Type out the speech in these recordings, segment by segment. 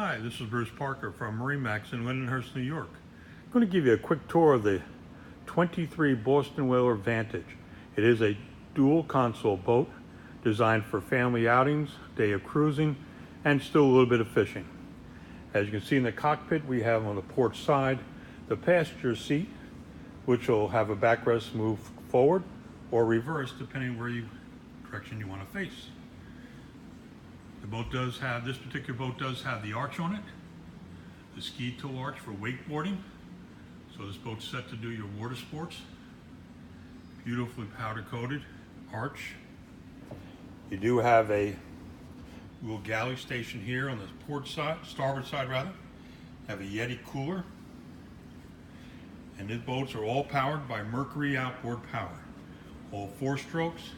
Hi, this is Bruce Parker from MarineMax in Lindenhurst, New York. I'm going to give you a quick tour of the 23 Boston Whaler Vantage. It is a dual console boat designed for family outings, day of cruising, and still a little bit of fishing. As you can see in the cockpit, we have on the port side the passenger seat, which will have a backrest move forward or reverse depending direction you want to face. This particular boat does have the arch on it, the ski tow arch for wakeboarding. So this boat's set to do your water sports. Beautifully powder coated arch. You do have a little galley station here on the port side, starboard side rather. Have a Yeti cooler. And these boats are all powered by Mercury outboard power. All 4 strokes.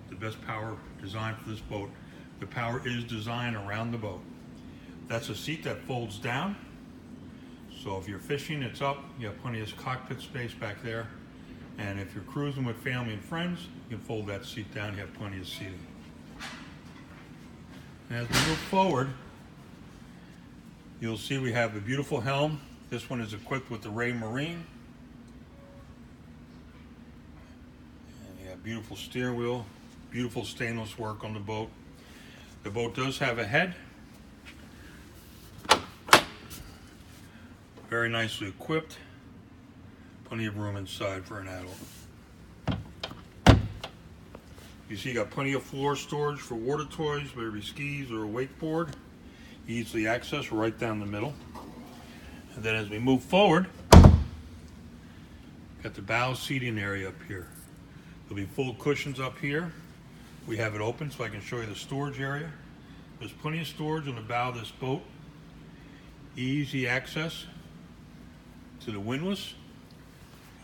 The best power designed for this boat. The power is designed around the boat. That's a seat that folds down. So if you're fishing, it's up. You have plenty of cockpit space back there. And if you're cruising with family and friends, you can fold that seat down. You have plenty of seating. And as we move forward, you'll see we have a beautiful helm. This one is equipped with the Ray Marine. And you have beautiful steering wheel, beautiful stainless work on the boat. The boat does have a head. Very nicely equipped. Plenty of room inside for an adult. You see you got plenty of floor storage for water toys, whether it be skis or a wakeboard. Easily accessed right down the middle. And then as we move forward, got the bow seating area up here. There'll be full cushions up here. We have it open so I can show you the storage area. There's plenty of storage on the bow of this boat. Easy access to the windlass.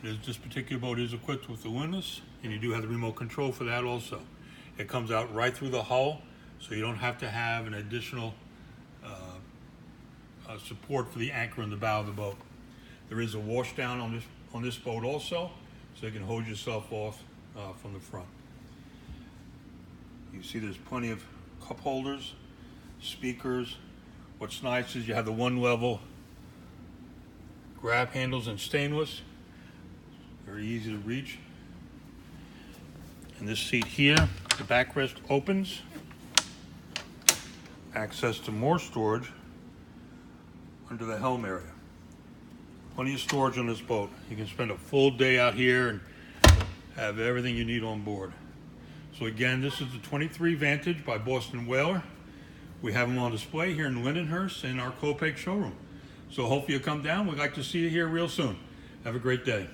This particular boat is equipped with the windlass, and you do have the remote control for that also. It comes out right through the hull, so you don't have to have an additional support for the anchor in the bow of the boat. There is a washdown on this boat also, so you can hold yourself off from the front. You see there's plenty of cup holders, speakers. What's nice is you have the 1-level grab handles in stainless. Very easy to reach. And this seat here, the backrest opens. Access to more storage under the helm area. Plenty of storage on this boat. You can spend a full day out here and have everything you need on board. So again, this is the 23 Vantage by Boston Whaler. We have them on display here in Lindenhurst in our Copeg showroom. So hopefully you'll come down. We'd like to see you here real soon. Have a great day.